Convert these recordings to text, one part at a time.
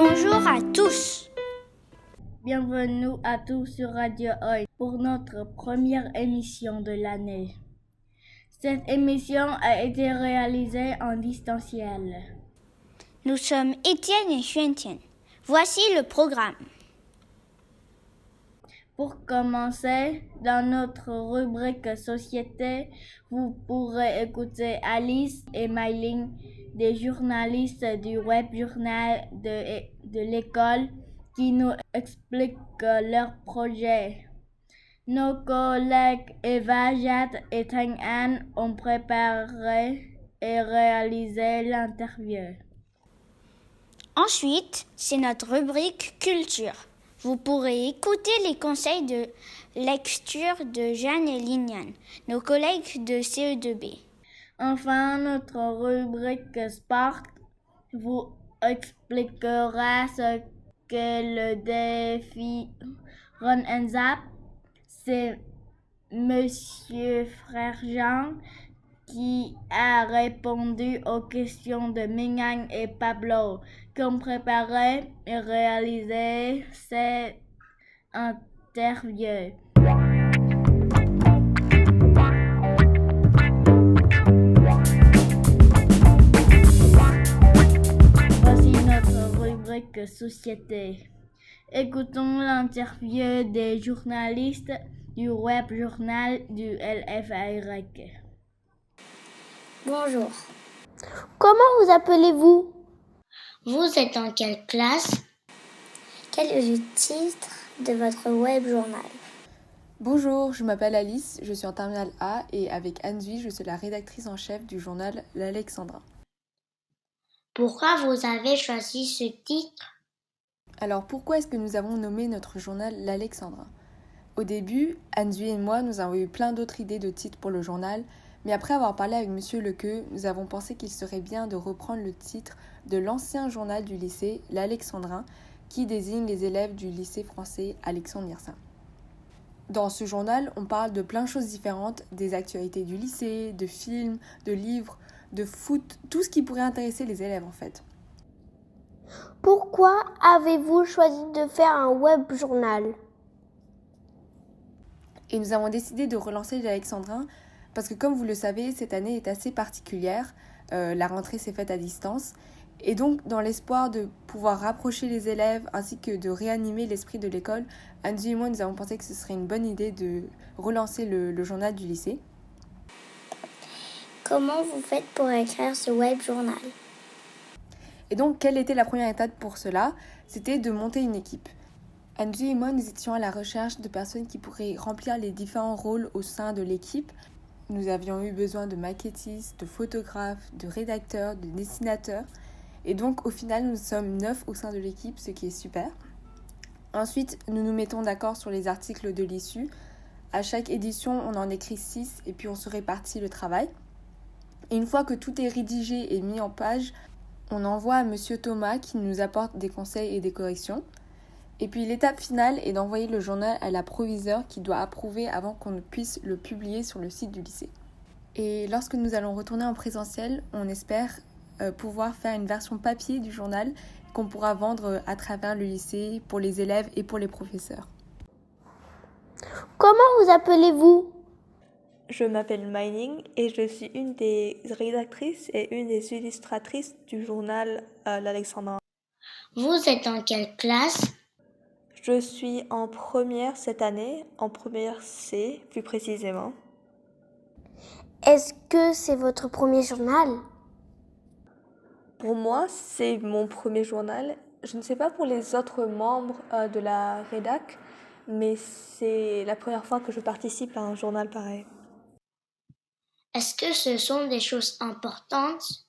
Bonjour à tous. Bienvenue à tous sur Radio Oil pour notre première émission de l'année. Cette émission a été réalisée en distanciel. Nous sommes Étienne et Xuantian. Voici le programme. Pour commencer, dans notre rubrique Société, vous pourrez écouter Alice et Myling, des journalistes du web journal de l'école, qui nous expliquent leur projet. Nos collègues Eva, Jade et Thanh An ont préparé et réalisé l'interview. Ensuite, c'est notre rubrique Culture. Vous pourrez écouter les conseils de lecture de Jeanne et Lignan, nos collègues de CE2B. Enfin, notre rubrique Sport vous expliquera ce qu'est le défi Run and Zap. C'est Monsieur Frère Jean qui a répondu aux questions de Mingang et Pablo, qui ont préparé et réalisé cette interview. Voici notre rubrique Société. Écoutons l'interview des journalistes du web journal du LFAY. Bonjour. Comment vous appelez-vous? Vous êtes en quelle classe? Quel est le titre de votre web journal? Bonjour, je m'appelle Alice, je suis en terminale A et avec Anne-Zui, je suis la rédactrice en chef du journal L'Alexandrin. Pourquoi vous avez choisi ce titre? Alors pourquoi est-ce que nous avons nommé notre journal L'Alexandrin? Au début, Anne-Zui et moi, nous avons eu plein d'autres idées de titres pour le journal, mais après avoir parlé avec Monsieur Lequeux, nous avons pensé qu'il serait bien de reprendre le titre de l'ancien journal du lycée, L'Alexandrin, qui désigne les élèves du lycée français Alexandre Yersin. Dans ce journal, on parle de plein de choses différentes, des actualités du lycée, de films, de livres, de foot, tout ce qui pourrait intéresser les élèves en fait. Pourquoi avez-vous choisi de faire un web journal? Et nous avons décidé de relancer l'Alexandrin parce que comme vous le savez, cette année est assez particulière. La rentrée s'est faite à distance. Et donc, dans l'espoir de pouvoir rapprocher les élèves ainsi que de réanimer l'esprit de l'école, Anne-Zui et moi, nous avons pensé que ce serait une bonne idée de relancer le journal du lycée. Comment vous faites pour écrire ce web journal? Et donc, quelle était la première étape pour cela? C'était de monter une équipe. Anne-Zui et moi, nous étions à la recherche de personnes qui pourraient remplir les différents rôles au sein de l'équipe. Nous avions eu besoin de maquettistes, de photographes, de rédacteurs, de dessinateurs. Et donc, au final, nous sommes 9 au sein de l'équipe, ce qui est super. Ensuite, nous nous mettons d'accord sur les articles de l'issue. À chaque édition, on en écrit 6 et puis on se répartit le travail. Et une fois que tout est rédigé et mis en page, on envoie à Monsieur Thomas qui nous apporte des conseils et des corrections. Et puis l'étape finale est d'envoyer le journal à la proviseure qui doit approuver avant qu'on puisse le publier sur le site du lycée. Et lorsque nous allons retourner en présentiel, on espère pouvoir faire une version papier du journal qu'on pourra vendre à travers le lycée pour les élèves et pour les professeurs. Comment vous appelez-vous? Je m'appelle Myling et je suis une des rédactrices et une des illustratrices du journal L'Alexandrin. Vous êtes en quelle classe? Je suis en première cette année, en première C plus précisément. Est-ce que c'est votre premier journal? Pour moi, c'est mon premier journal. Je ne sais pas pour les autres membres de la rédac, mais c'est la première fois que je participe à un journal pareil. Est-ce que ce sont des choses importantes?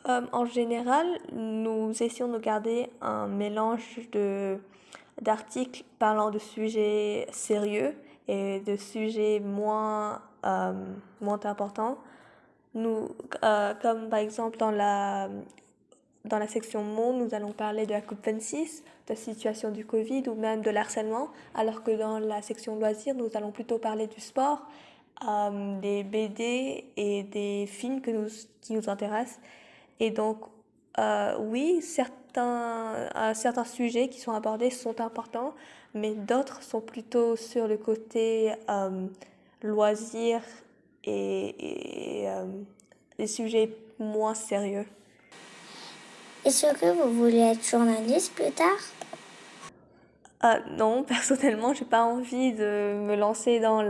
En général, nous essayons de garder un mélange d'articles parlant de sujets sérieux et de sujets moins importants. Nous, comme par exemple dans la section Monde, nous allons parler de la COP26, de la situation du Covid ou même de l'harcèlement, alors que dans la section Loisirs, nous allons plutôt parler du sport, des BD et des films qui nous intéressent. Et donc, oui, certains sujets qui sont abordés sont importants, mais d'autres sont plutôt sur le côté loisirs et les sujets moins sérieux. Est-ce que vous voulez être journaliste plus tard? Non, personnellement, j'ai pas envie de me lancer dans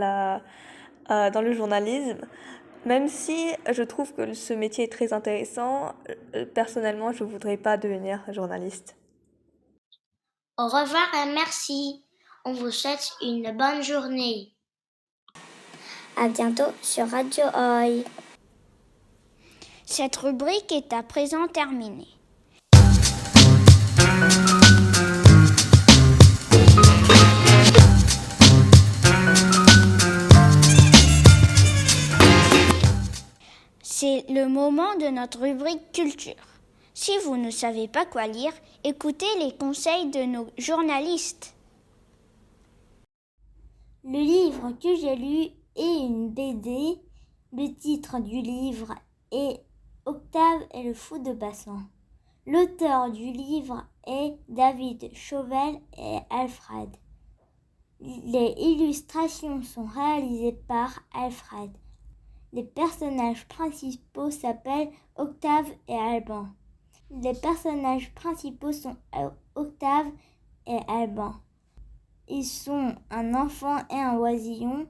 le journalisme. Même si je trouve que ce métier est très intéressant, personnellement, je voudrais pas devenir journaliste. Au revoir et merci. On vous souhaite une bonne journée. À bientôt sur Radio Oi. Cette rubrique est à présent terminée. C'est le moment de notre rubrique culture. Si vous ne savez pas quoi lire, écoutez les conseils de nos journalistes. Le livre que j'ai lu est une BD. Le titre du livre est Octave et le fou de Bassan. L'auteur du livre est David Chauvel et Alfred. Les illustrations sont réalisées par Alfred. Les personnages principaux s'appellent Octave et Alban. Les personnages principaux sont Octave et Alban. Ils sont un enfant et un oisillon.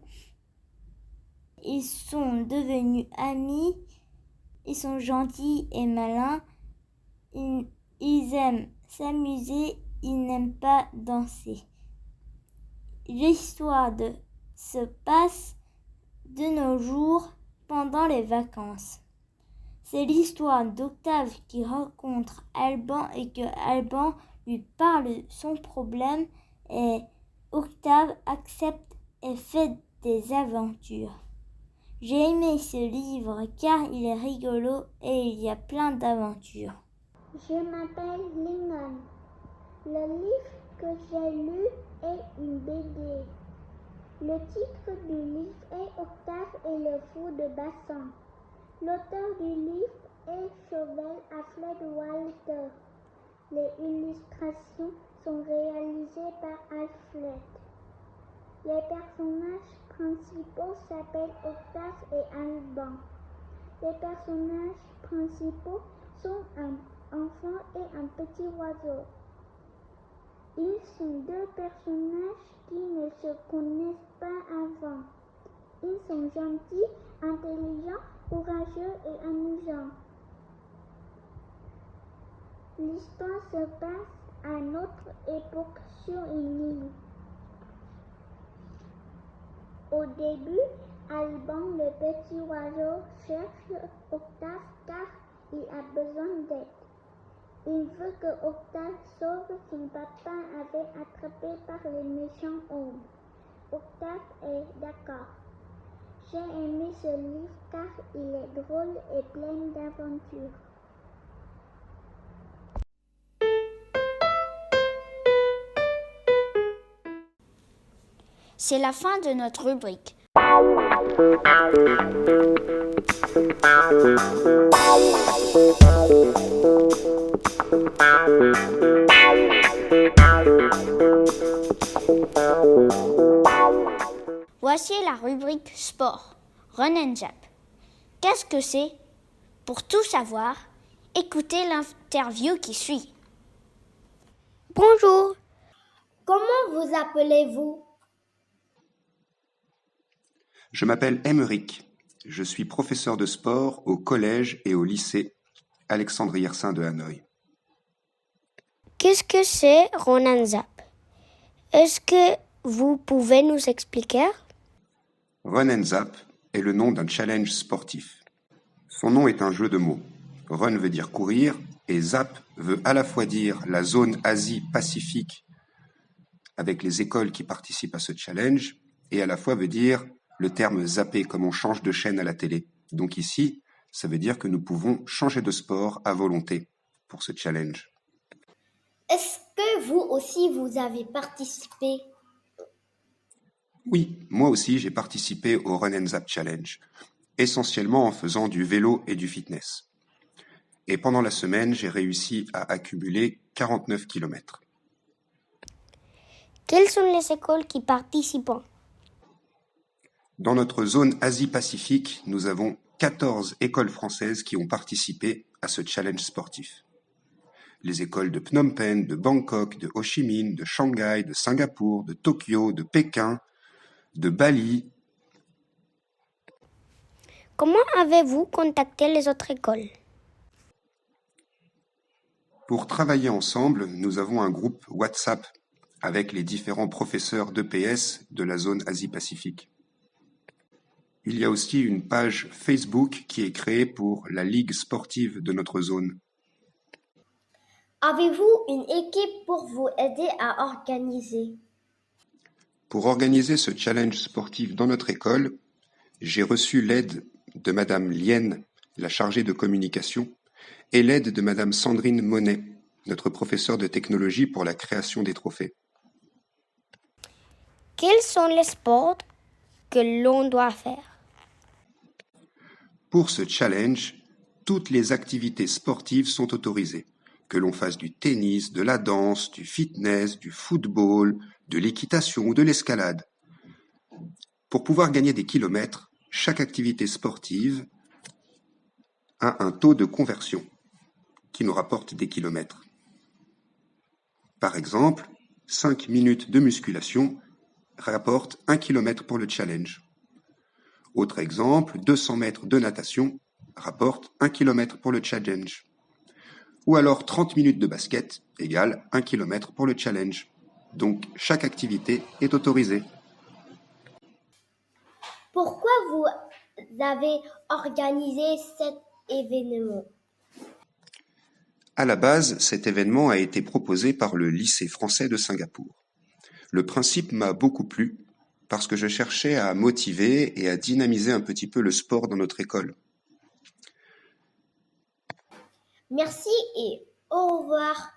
Ils sont devenus amis. Ils sont gentils et malins. Ils aiment s'amuser. Ils n'aiment pas danser. L'histoire se passe de nos jours pendant les vacances. C'est l'histoire d'Octave qui rencontre Alban et que Alban lui parle de son problème et Octave accepte et fait des aventures. J'ai aimé ce livre car il est rigolo et il y a plein d'aventures. Je m'appelle Lingon. Le livre que j'ai lu est une BD. Le titre du livre est Octave et le fou de Bassan. L'auteur du livre est Chauvel Alfred Walter. Les illustrations sont réalisées par Alfred. Les personnages principaux s'appellent Octave et Alban. Les personnages principaux sont un enfant et un petit oiseau. Ils sont deux personnages qui ne se connaissent pas avant. Ils sont gentils, intelligents, courageux et amusants. L'histoire se passe à notre époque sur une île. Au début, Alban, le petit oiseau, cherche Octave car il a besoin d'aide. Il veut que Octave sauve son papa avait attrapé par les méchants hommes. Octave est d'accord. J'ai aimé ce livre car il est drôle et plein d'aventures. C'est la fin de notre rubrique. Voici la rubrique sport. Run and Zap. Qu'est-ce que c'est? Pour tout savoir, écoutez l'interview qui suit. Bonjour. Comment vous appelez-vous? Je m'appelle Émeric. Je suis professeur de sport au collège et au lycée Alexandre Yersin de Hanoï. Qu'est-ce que c'est Run and Zap? Est-ce que vous pouvez nous expliquer? Run and Zap est le nom d'un challenge sportif. Son nom est un jeu de mots. Run veut dire courir et Zap veut à la fois dire la zone Asie-Pacifique avec les écoles qui participent à ce challenge et à la fois veut dire le terme zapper comme on change de chaîne à la télé. Donc ici, ça veut dire que nous pouvons changer de sport à volonté pour ce challenge. Est-ce que vous aussi vous avez participé? Oui, moi aussi j'ai participé au Run and Zap Challenge, essentiellement en faisant du vélo et du fitness. Et pendant la semaine, j'ai réussi à accumuler 49 kilomètres. Quelles sont les écoles qui participent? Dans notre zone Asie-Pacifique, nous avons 14 écoles françaises qui ont participé à ce challenge sportif. Les écoles de Phnom Penh, de Bangkok, de Ho Chi Minh, de Shanghai, de Singapour, de Tokyo, de Pékin, de Bali. Comment avez-vous contacté les autres écoles? Pour travailler ensemble, nous avons un groupe WhatsApp avec les différents professeurs d'EPS de la zone Asie-Pacifique. Il y a aussi une page Facebook qui est créée pour la ligue sportive de notre zone. Avez-vous une équipe pour vous aider à organiser? Pour organiser ce challenge sportif dans notre école, j'ai reçu l'aide de Madame Lien, la chargée de communication, et l'aide de Madame Sandrine Monet, notre professeure de technologie pour la création des trophées. Quels sont les sports que l'on doit faire? Pour ce challenge, toutes les activités sportives sont autorisées, que l'on fasse du tennis, de la danse, du fitness, du football, de l'équitation ou de l'escalade. Pour pouvoir gagner des kilomètres, chaque activité sportive a un taux de conversion qui nous rapporte des kilomètres. Par exemple, 5 minutes de musculation rapporte 1 km pour le challenge. Autre exemple, 200 mètres de natation rapporte 1 km pour le challenge. Ou alors 30 minutes de basket égale 1 km pour le challenge. Donc chaque activité est autorisée. Pourquoi vous avez organisé cet événement? À la base, cet événement a été proposé par le lycée français de Singapour. Le principe m'a beaucoup plu parce que je cherchais à motiver et à dynamiser un petit peu le sport dans notre école. Merci et au revoir.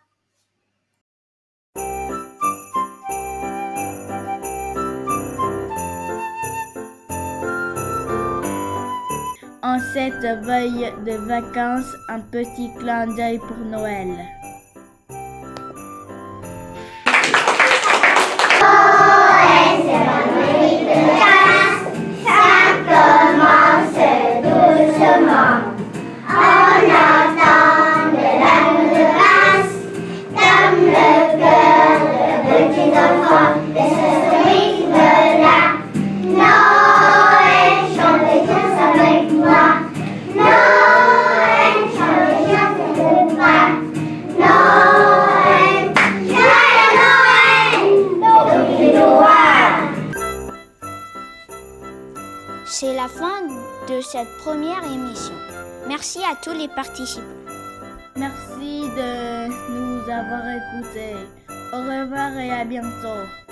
En cette veille de vacances, un petit clin d'œil pour Noël. C'est la fin de cette première émission. Merci à tous les participants. Merci de nous avoir écoutés. Au revoir et à bientôt.